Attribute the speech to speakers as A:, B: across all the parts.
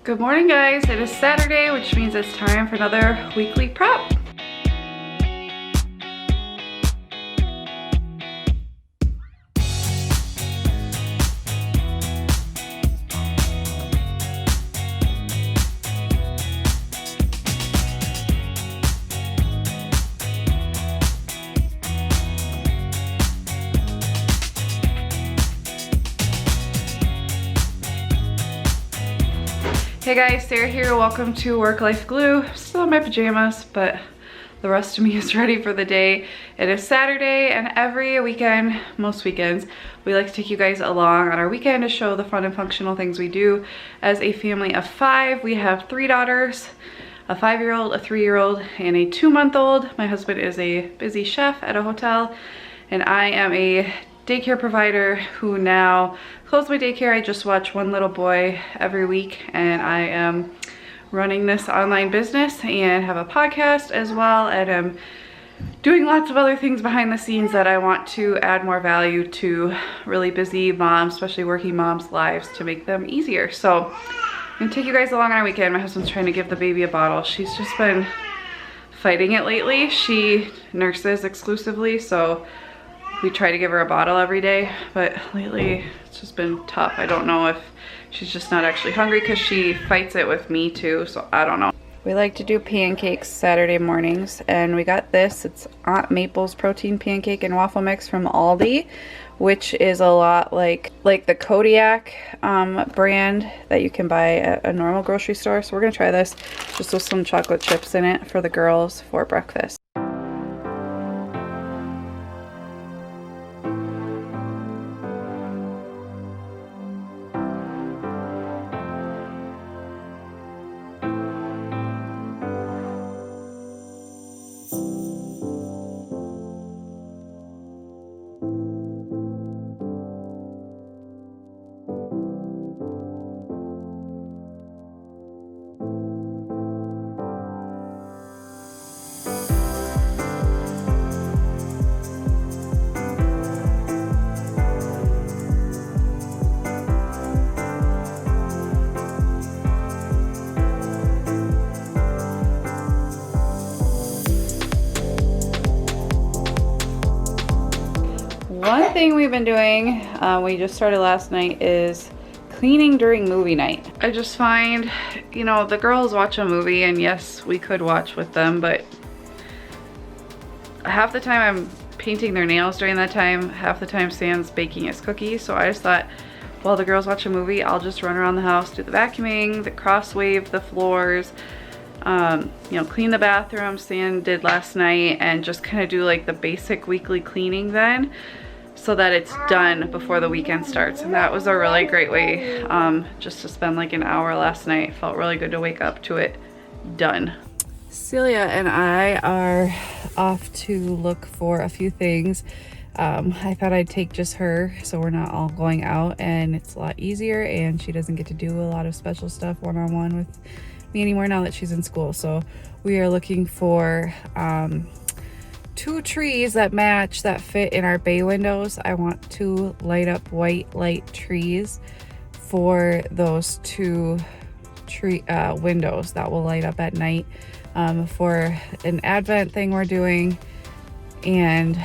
A: Good morning, guys. It is Saturday, which means it's time for another weekly prep. Hey guys, Sarah here. Welcome to Work Life Glue. Still in my pajamas, but the rest of me is ready for the day. It is Saturday, and every weekend, most weekends, we like to take you guys along on our weekend to show the fun and functional things we do as a family of 5. We have 3 daughters, a 5-year-old, a 3-year-old, and a 2-month-old. My husband is a busy chef at a hotel, and I am a daycare provider who now closed my daycare. I just watch one little boy every week, and I am running this online business and have a podcast as well, and I'm doing lots of other things behind the scenes that I want to add more value to really busy moms, especially working moms' lives, to make them easier. So I'm gonna take you guys along on our weekend. My husband's trying to give the baby a bottle. She's just been fighting it lately. She nurses exclusively, so we try to give her a bottle every day, but lately it's just been tough. I don't know if she's just not actually hungry because she fights it with me too, so I don't know. We like to do pancakes Saturday mornings, and we got this. It's Aunt Maple's protein pancake and waffle mix from Aldi, which is a lot like the Kodiak brand that you can buy at a normal grocery store. So we're gonna try this just with some chocolate chips in it for the girls for breakfast. One thing we've been doing, we just started last night, is cleaning during movie night. I just find, you know, the girls watch a movie, and yes, we could watch with them, but half the time I'm painting their nails during that time, half the time Sam's baking his cookies. So I just thought, while the girls watch a movie, I'll just run around the house, do the vacuuming, the cross wave the floors, you know, clean the bathroom. Sam did last night, and just kind of do like the basic weekly cleaning then, so that it's done before the weekend starts. And that was a really great way just to spend like an hour last night. Felt really good to wake up to it done. Celia and I are off to look for a few things. I thought I'd take just her so we're not all going out, and it's a lot easier, and she doesn't get to do a lot of special stuff one-on-one with me anymore now that she's in school. So we are looking for 2 trees that match, that fit in our bay windows. I want 2 light up white light trees for those 2 tree windows that will light up at night for an Advent thing we're doing, and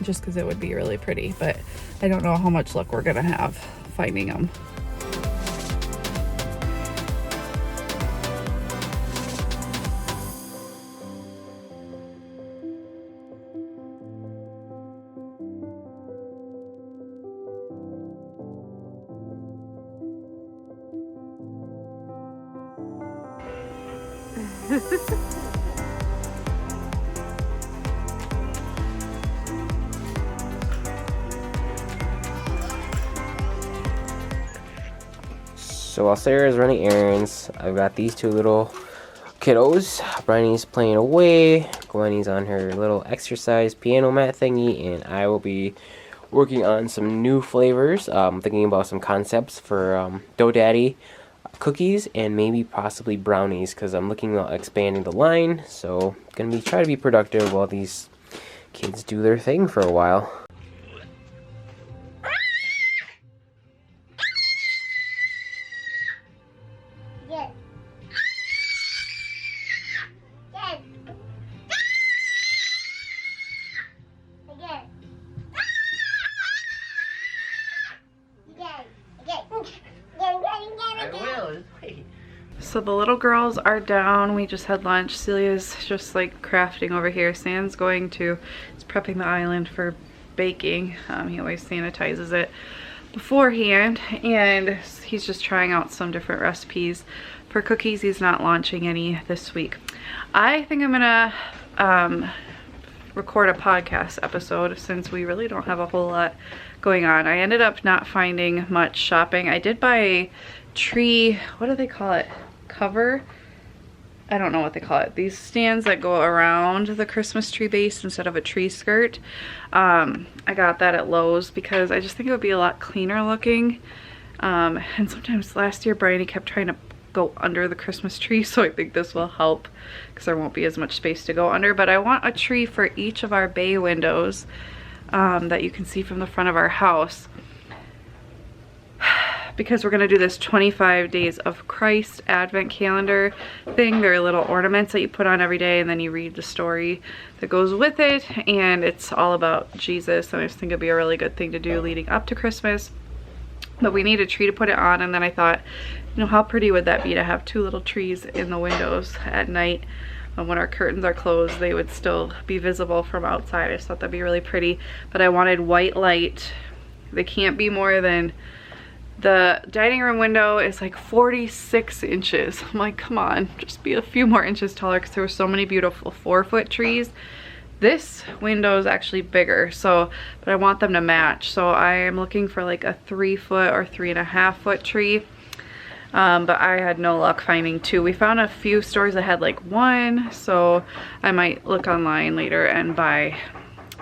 A: just because it would be really pretty, but I don't know how much luck we're gonna have finding them.
B: So while Sarah's running errands, I've got these 2 little kiddos. Bryony's playing away, Gwenny's on her little exercise piano mat thingy, and I will be working on some new flavors. Thinking about some concepts for Dough Daddy cookies and maybe possibly brownies, because I'm looking at expanding the line. So gonna be try to be productive while these kids do their thing for a while.
A: So the little girls are down. We just had lunch. Celia's just like crafting over here. Sam's he's prepping the island for baking. He always sanitizes it beforehand, and he's just trying out some different recipes for cookies. He's not launching any this week. I think I'm gonna record a podcast episode since we really don't have a whole lot going on. I ended up not finding much shopping. I did buy a tree, what do they call it? Cover? I don't know what they call it. These stands that go around the Christmas tree base instead of a tree skirt. I got that at Lowe's because I just think it would be a lot cleaner looking. And sometimes last year Bryony kept trying to go under the Christmas tree, so I think this will help because there won't be as much space to go under. But I want a tree for each of our bay windows that you can see from the front of our house, because we're going to do this 25 days of Christ advent calendar thing. They're little ornaments that you put on every day, and then you read the story that goes with it, and it's all about Jesus. And I just think it'd be a really good thing to do leading up to Christmas. But we need a tree to put it on, and then I thought, you know, how pretty would that be to have two little trees in the windows at night. When our curtains are closed, they would still be visible from outside. I just thought that'd be really pretty. But I wanted white light. They can't be more than, the dining room window is like 46 inches. I'm like, come on, just be a few more inches taller, because there were so many beautiful 4-foot trees. This window is actually bigger, so, but I want them to match. So I am looking for like a 3-foot or 3.5-foot tree. But I had no luck finding 2. We found a few stores that had like 1, so I might look online later and buy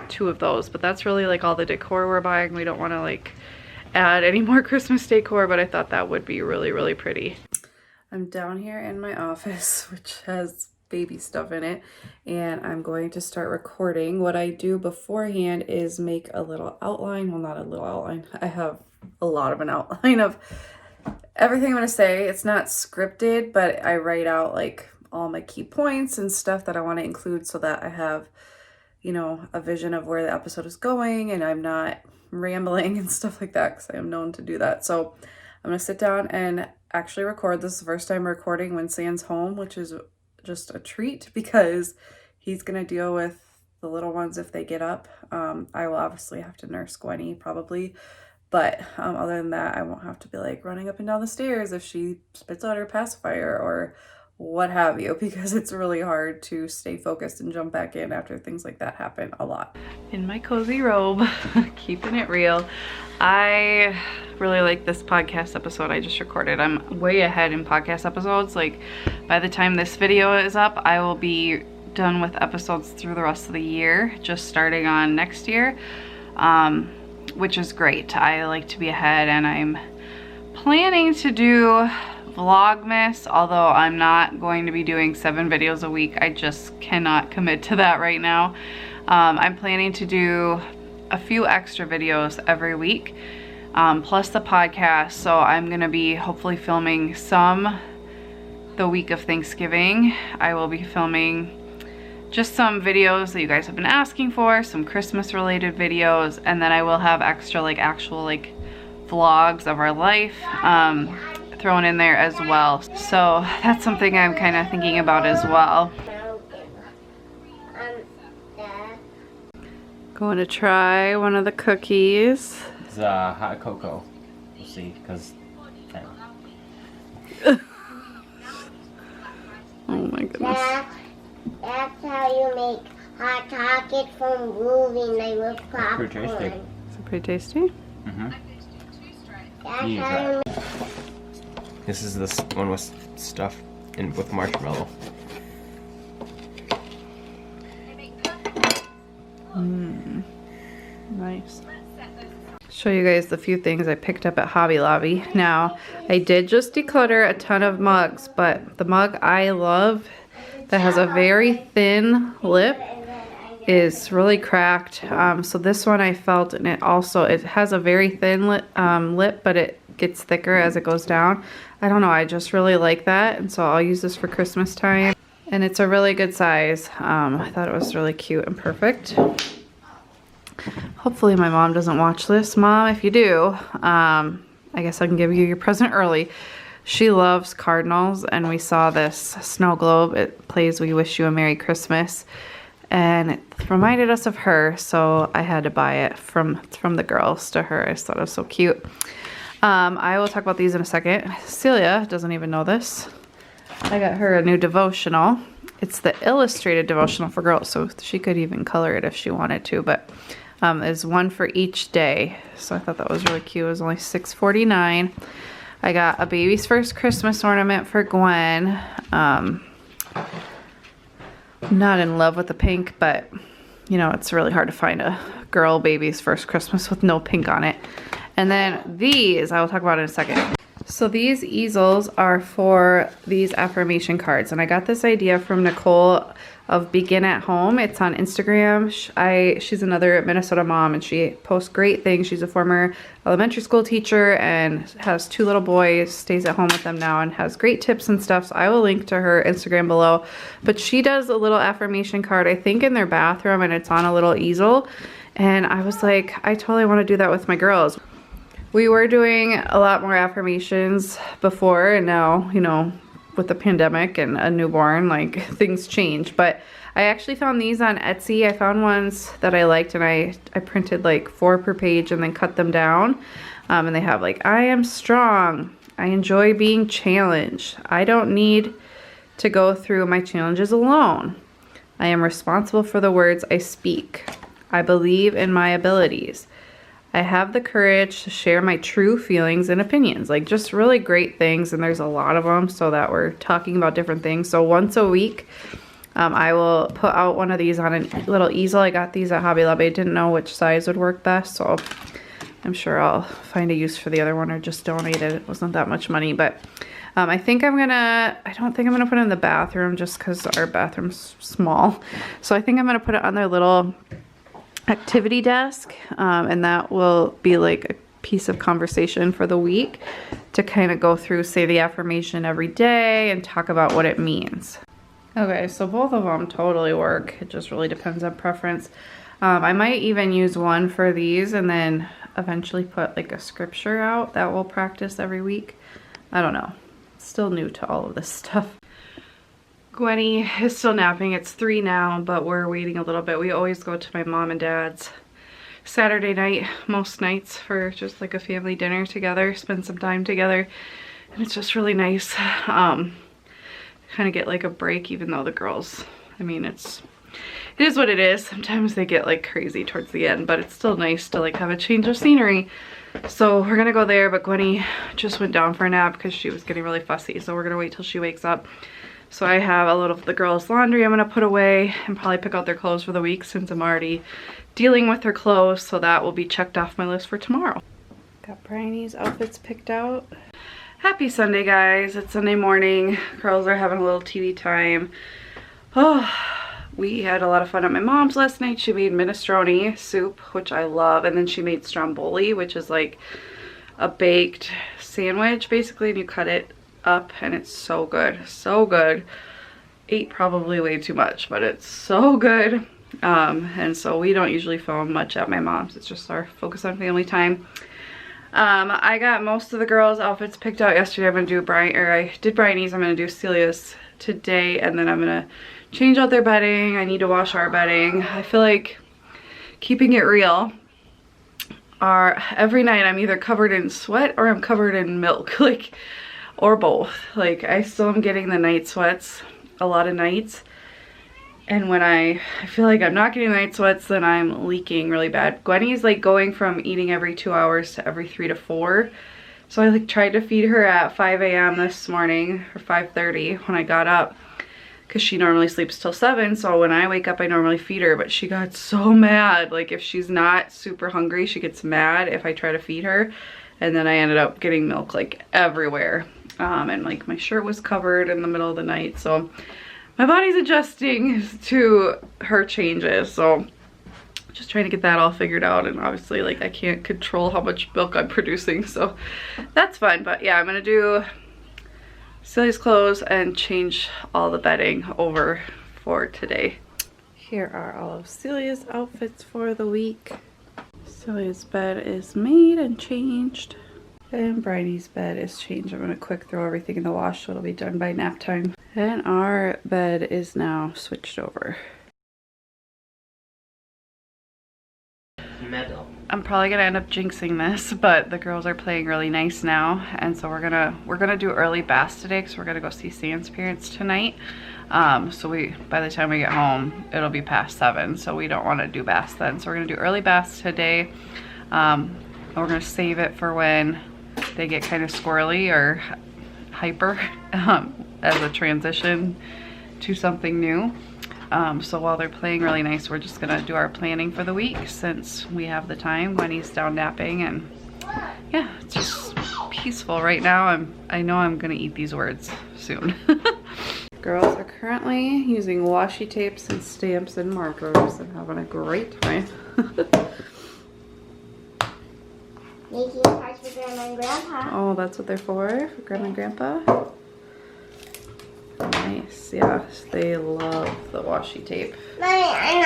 A: 2 of those. But that's really like all the decor we're buying. We don't want to like add any more Christmas decor, but I thought that would be really, really pretty. I'm down here in my office, which has baby stuff in it, and I'm going to start recording. What I do beforehand is make a little outline. Well, not a little outline. I have a lot of an outline of everything I'm going to say. It's not scripted, but I write out like all my key points and stuff that I want to include, so that I have, you know, a vision of where the episode is going, and I'm not rambling and stuff like that, because I am known to do that. So I'm going to sit down and actually record. This is the first time recording when Sam's home, which is just a treat, because he's going to deal with the little ones if they get up. I will obviously have to nurse Gwenny probably, but other than that, I won't have to be like running up and down the stairs if she spits out her pacifier or what have you, because it's really hard to stay focused and jump back in after things like that happen a lot. In my cozy robe, keeping it real. I really like this podcast episode I just recorded. I'm way ahead in podcast episodes. Like, by the time this video is up, I will be done with episodes through the rest of the year, just starting on next year, which is great. I like to be ahead, and I'm planning to do Vlogmas, although I'm not going to be doing 7 videos a week. I just cannot commit to that right now. I'm planning to do a few extra videos every week, plus the podcast. So I'm gonna be hopefully filming some the week of Thanksgiving. I will be filming just some videos that you guys have been asking for, some Christmas related videos, and then I will have extra like actual like vlogs of our life thrown in there as well. So that's something I'm kind of thinking about as well. Going to try one of the cookies.
B: It's hot cocoa. We'll see, because
A: oh my goodness.
C: That's how you make hot chocolate from moving like with popcorn.
B: Pretty tasty.
A: Is it pretty tasty?
B: Mm-hmm.
C: That's how you make.
B: This is this one with stuff and with marshmallow.
A: Nice. Show you guys the few things I picked up at Hobby Lobby. Now, I did just declutter a ton of mugs, but the mug I love that has a very thin lip is really cracked. So this one I felt, and it has a very thin lip, but it gets thicker as it goes down. I don't know, I just really like that, and so I'll use this for Christmas time. And it's a really good size. I thought it was really cute and perfect. Hopefully my mom doesn't watch this. Mom, if you do, I guess I can give you your present early. She loves cardinals, and we saw this snow globe. It plays "We Wish You a Merry Christmas," and it reminded us of her, so I had to buy it from the girls to her. I just thought it was so cute. I will talk about these in a second. Celia doesn't even know this. I got her a new devotional. It's the illustrated devotional for girls, so she could even color it if she wanted to, but is one for each day. So I thought that was really cute. It was only $6.49. I got a baby's first Christmas ornament for Gwen. I'm not in love with the pink, but you know, it's really hard to find a girl baby's first Christmas with no pink on it. And then these, I will talk about in a second. So these easels are for these affirmation cards, and I got this idea from Nicole of Begin at Home. It's on Instagram. She's another Minnesota mom, and she posts great things. She's a former elementary school teacher and has 2 little boys, stays at home with them now, and has great tips and stuff. So I will link to her Instagram below. But she does a little affirmation card, I think in their bathroom, and it's on a little easel. And I was like, I totally want to do that with my girls. We were doing a lot more affirmations before, and now, you know, with the pandemic and a newborn, like, things change. But I actually found these on Etsy. I found ones that I liked, and I printed like 4 per page and then cut them down. And they have like, I am strong. I enjoy being challenged. I don't need to go through my challenges alone. I am responsible for the words I speak. I believe in my abilities. I have the courage to share my true feelings and opinions. Like, just really great things, and there's a lot of them, so that we're talking about different things. So once a week, I will put out one of these on a little easel. I got these at Hobby Lobby. I didn't know which size would work best, so I'm sure I'll find a use for the other one or just donate it. It wasn't that much money, but I don't think I'm gonna put it in the bathroom just because our bathroom's small. So I think I'm gonna put it on their little activity desk, and that will be like a piece of conversation for the week to kind of go through, say the affirmation every day and talk about what it means. Okay, so both of them totally work. It just really depends on preference. I might even use one for these and then eventually put like a scripture out that we'll practice every week. I don't know. Still new to all of this stuff. Gwenny is still napping. It's 3 now, but we're waiting a little bit. We always go to my mom and dad's Saturday night, most nights, for just like a family dinner together, spend some time together. And it's just really nice. Kind of get like a break, even though the girls, I mean, it is what it is. Sometimes they get like crazy towards the end, but it's still nice to like have a change of scenery. So we're gonna go there, but Gwenny just went down for a nap because she was getting really fussy. So we're gonna wait till she wakes up. So I have a little of the girls' laundry I'm gonna put away and probably pick out their clothes for the week since I'm already dealing with their clothes. So that will be checked off my list for tomorrow. Got Bryony's outfits picked out. Happy Sunday, guys. It's Sunday morning. Girls are having a little TV time. Oh, we had a lot of fun at my mom's last night. She made minestrone soup, which I love. And then she made stromboli, which is like a baked sandwich basically, and you cut it up and it's so good, so good. Ate probably way too much, but it's so good. And so we don't usually film much at my mom's. It's just our focus on family time. I got most of the girls' outfits picked out yesterday. I did Bryony's. I'm gonna do Celia's today, and then I'm gonna change out their bedding. I need to wash our bedding. I feel like, keeping it real, every night I'm either covered in sweat or I'm covered in milk, like, or both. Like, I still am getting the night sweats a lot of nights, and when I feel like I'm not getting the night sweats, then I'm leaking really bad. Gwenny's like going from eating every 2 hours to every 3 to 4. So I like tried to feed her at 5 a.m. this morning, or 5:30 when I got up, because she normally sleeps till 7. So when I wake up, I normally feed her, but she got so mad. Like, if she's not super hungry, she gets mad if I try to feed her. And then I ended up getting milk like everywhere. And like my shirt was covered in the middle of the night. So my body's adjusting to her changes. So just trying to get that all figured out. And obviously, like, I can't control how much milk I'm producing. So that's fun. But yeah, I'm gonna do Celia's clothes and change all the bedding over for today. Here are all of Celia's outfits for the week. Celia's bed is made and changed. And Bridie's bed is changed. I'm gonna quick throw everything in the wash so it'll be done by nap time. And our bed is now switched over. I'm probably gonna end up jinxing this, but the girls are playing really nice now, and so we're gonna do early baths today because we're gonna go see Sam's parents tonight. So by the time we get home, it'll be past 7, so we don't want to do baths then. So we're gonna do early baths today. And we're gonna save it for when they get kind of squirrely or hyper as a transition to something new. So while they're playing really nice, we're just gonna do our planning for the week since we have the time when he's down napping, and yeah, it's just peaceful right now. I know I'm gonna eat these words soon. Girls are currently using washi tapes and stamps and markers and having a great time.
C: Making cards for Grandma and Grandpa.
A: Oh, that's what they're for Grandma and Grandpa? Nice, yes, they love the washi tape.
C: Mommy,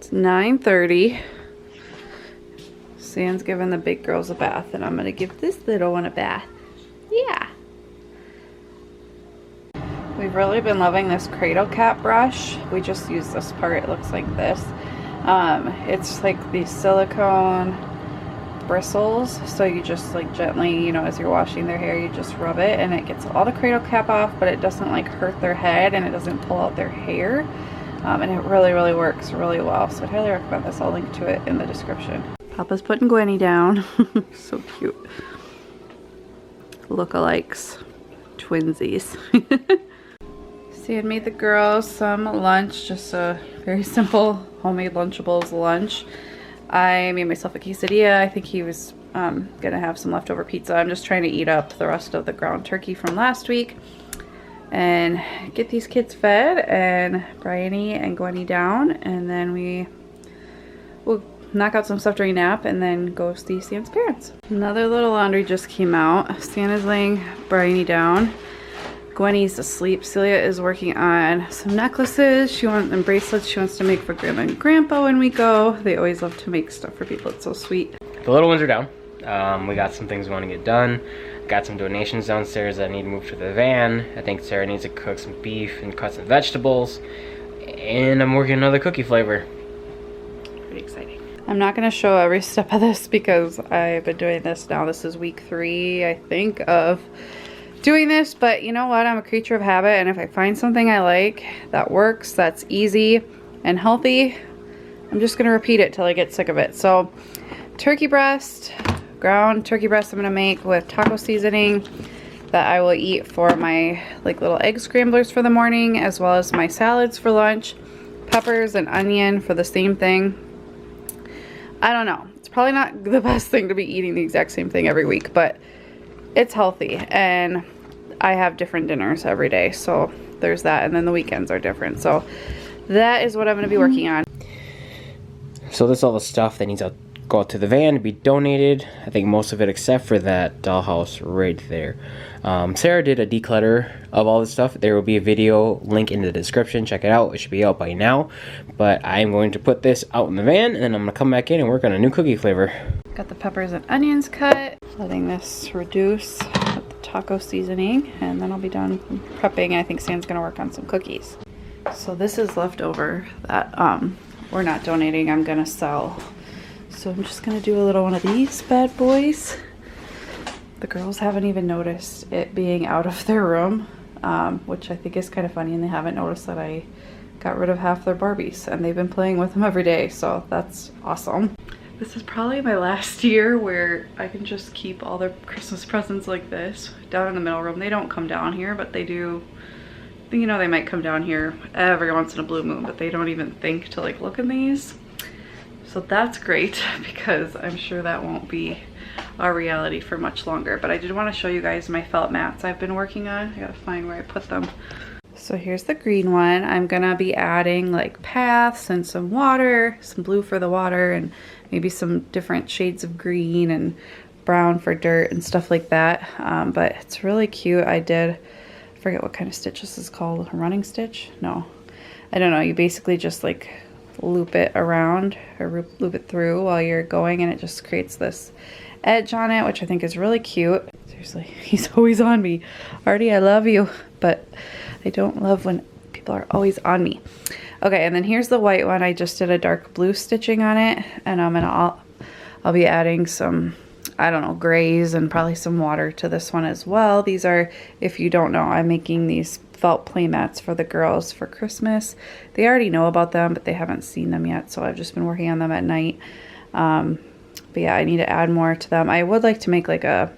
A: It's 9:30. Sam's giving the big girls a bath, and I'm gonna give this little one a bath. Yeah. We've really been loving this cradle cap brush. We just use this part, it looks like this. It's like these silicone bristles, so you just like gently, you know, as you're washing their hair, you just rub it and it gets all the cradle cap off, but it doesn't like hurt their head and it doesn't pull out their hair. And it really works really well, so I'd highly recommend this. I'll link to it in the description. Papa's putting Gwenny down. So cute. Lookalikes. Twinsies. Sam made the girls some lunch, just a very simple homemade Lunchables lunch. I made myself a quesadilla. I think he was gonna have some leftover pizza. I'm just trying to eat up the rest of the ground turkey from last week and get these kids fed and Bryony and Gwenny down, and then we'll knock out some stuff during nap and then go see Sam's parents. Another little laundry just came out. Santa's laying Bryony down. Gwenny's asleep. Celia is working on some necklaces and bracelets she wants to make for Grandma and Grandpa when we go. They always love to make stuff for people. It's so sweet.
B: The little ones are down. We got some things we want to get done. Got some donations downstairs that need to move to the van. I think Sarah needs to cook some beef and cut some vegetables. And I'm working another cookie flavor.
A: Pretty exciting. I'm not going to show every step of this because I've been doing this now. This is week 3, I think, of doing this, but you know what, I'm a creature of habit, and if I find something I like that works, that's easy and healthy, I'm just gonna repeat it till I get sick of it. So turkey breast, ground turkey breast I'm gonna make with taco seasoning that I will eat for my like little egg scramblers for the morning, as well as my salads for lunch, peppers and onion for the same thing. I don't know, it's probably not the best thing to be eating the exact same thing every week, but it's healthy, and I have different dinners every day, so there's that, and then the weekends are different. So that is what I'm going to be working on.
B: So this is all the stuff that needs to go out to the van to be donated. I think most of it except for that dollhouse right there. Sarah did a declutter of all this stuff. There will be a video link in the description. Check it out. It should be out by now. But I'm going to put this out in the van, and then I'm going to come back in and work on a new cookie flavor.
A: Got the peppers and onions cut. Letting this reduce with the taco seasoning, and then I'll be done prepping. I think Sam's going to work on some cookies. So this is leftover that we're not donating. I'm going to sell. So I'm just going to do a little one of these bad boys. The girls haven't even noticed it being out of their room, which I think is kind of funny, and they haven't noticed that I got rid of half their Barbies, and they've been playing with them every day, so that's awesome. This is probably my last year where I can just keep all their Christmas presents like this down in the middle room. They don't come down here, but they do, you know, they might come down here every once in a blue moon, but they don't even think to like look in these. So that's great because I'm sure that won't be our reality for much longer. But I did want to show you guys my felt mats I've been working on. I gotta find where I put them. So here's the green one. I'm gonna be adding like paths and some water, some blue for the water, and maybe some different shades of green and brown for dirt and stuff like that. But it's really cute. I forget what kind of stitch this is called. A running stitch? No, I don't know. You basically just like loop it around or loop it through while you're going, and it just creates this edge on it, which I think is really cute. Seriously, he's always on me. Artie, I love you, but I don't love when people are always on me. Okay, and then here's the white one. I just did a dark blue stitching on it, and I'll be adding some, I don't know, grays and probably some water to this one as well. These are, if you don't know, I'm making these felt play mats for the girls for Christmas. They already know about them, but they haven't seen them yet, so I've just been working on them at night. But yeah, I need to add more to them. I would like to make like a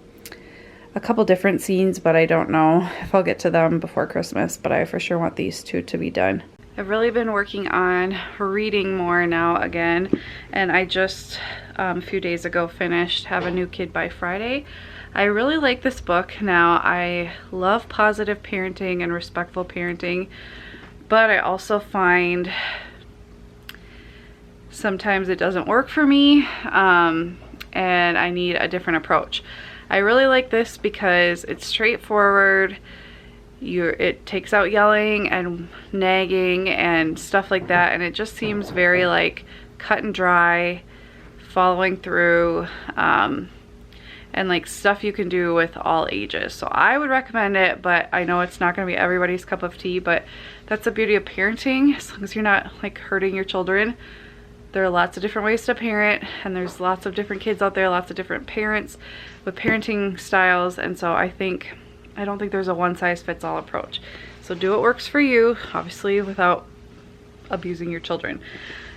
A: couple different scenes, but I don't know if I'll get to them before Christmas, but I for sure want these two to be done. I've really been working on reading more now again, and I just a few days ago finished Have a New Kid by Friday. I really like this book now. I love positive parenting and respectful parenting, but I also find sometimes it doesn't work for me, and I need a different approach. I really like this because it's straightforward. It takes out yelling and nagging and stuff like that, and it just seems very like cut and dry, following through, and like stuff you can do with all ages. So I would recommend it, but I know it's not going to be everybody's cup of tea, but that's the beauty of parenting. As long as you're not like hurting your children. There are lots of different ways to parent, and there's lots of different kids out there, lots of different parents with parenting styles, and so I don't think there's a one-size-fits-all approach. So do what works for you, obviously without abusing your children.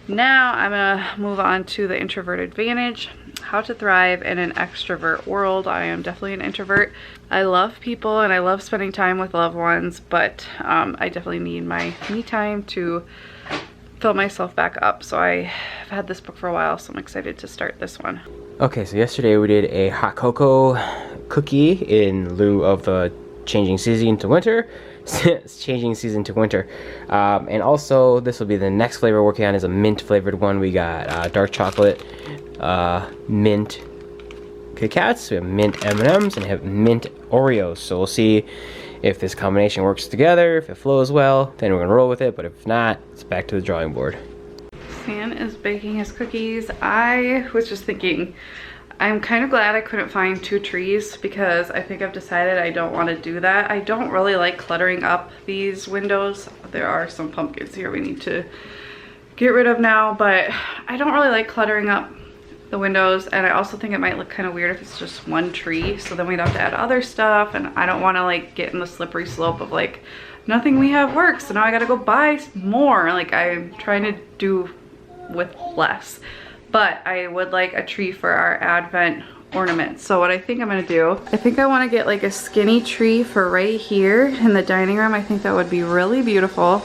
A: Now I'm gonna move on to the introvert advantage, how to thrive in an extrovert world. I am definitely an introvert. I love people and I love spending time with loved ones, but I definitely need my me time to fill myself back up. So I've had this book for a while, so I'm excited to start this one.
B: Okay, so yesterday we did a hot cocoa cookie in lieu of the changing season to winter. And also this will be the next flavor we're working on, is a mint flavored one. We got dark chocolate, mint Kit Kats, we have mint M&Ms, and have mint Oreos. So we'll see if this combination works together. If it flows well, then we're gonna roll with it, but if not, it's back to the drawing board.
A: Sam is baking his cookies. I was just thinking, I'm kind of glad I couldn't find 2 trees, because I think I've decided I don't want to do that. I don't really like cluttering up these windows. There are some pumpkins here we need to get rid of now, but I don't really like cluttering up the windows, and I also think it might look kind of weird if it's just one tree, so then we'd have to add other stuff, and I don't want to like get in the slippery slope of like nothing we have works, so now I gotta go buy more. Like, I'm trying to do with less, but I would like a tree for our Advent ornaments. So what I think I'm gonna do, I think I want to get like a skinny tree for right here in the dining room. I think that would be really beautiful,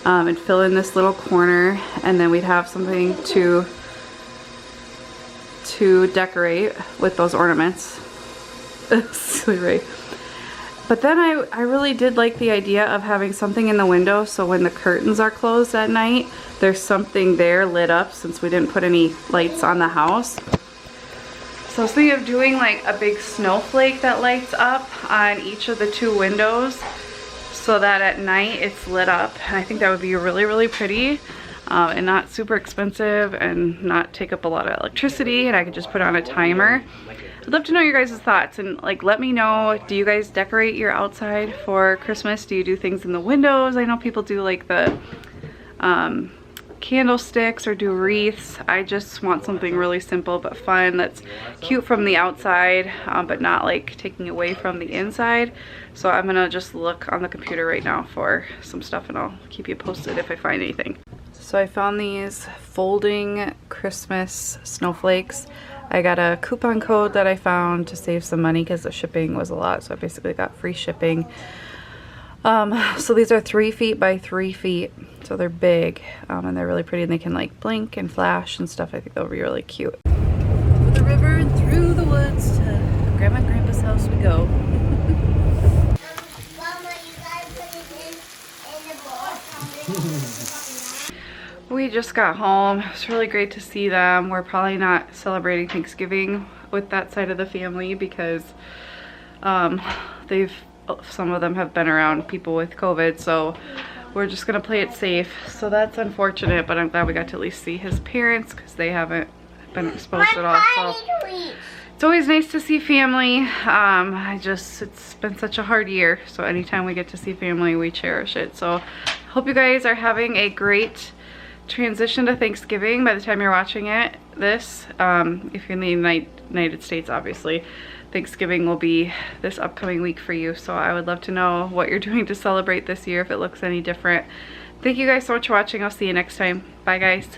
A: and fill in this little corner, and then we'd have something to decorate with those ornaments. Silly, right? But then I really did like the idea of having something in the window, so when the curtains are closed at night, there's something there lit up, since we didn't put any lights on the house. So I was thinking of doing like a big snowflake that lights up on each of the 2 windows, so that at night it's lit up. And I think that would be really, really pretty. And not super expensive and not take up a lot of electricity, and I could just put on a timer. I'd love to know your guys' thoughts, and like let me know, do you guys decorate your outside for Christmas? Do you do things in the windows? I know people do like the candlesticks or do wreaths. I just want something really simple but fun that's cute from the outside, but not like taking away from the inside. So I'm gonna just look on the computer right now for some stuff, and I'll keep you posted if I find anything. So I found these folding Christmas snowflakes. I got a coupon code that I found to save some money because the shipping was a lot, so I basically got free shipping. So these are 3 feet by 3 feet, so they're big, and they're really pretty, and they can like blink and flash and stuff. I think they'll be really cute. Over the river and through the woods to Grandma and Grandpa's house we go.
C: Mama, you gotta put it in the bowl.
A: We just got home. It was really great to see them. We're probably not celebrating Thanksgiving with that side of the family because some of them have been around people with COVID, so we're just gonna play it safe. So that's unfortunate, but I'm glad we got to at least see his parents because they haven't been exposed at all. So it's always nice to see family. It's been such a hard year, so anytime we get to see family, we cherish it. So hope you guys are having a great transition to Thanksgiving by the time you're watching this. If you're in the United States, obviously Thanksgiving will be this upcoming week for you, so I would love to know what you're doing to celebrate this year, if it looks any different. Thank you guys so much for watching. I'll see you next time. Bye guys.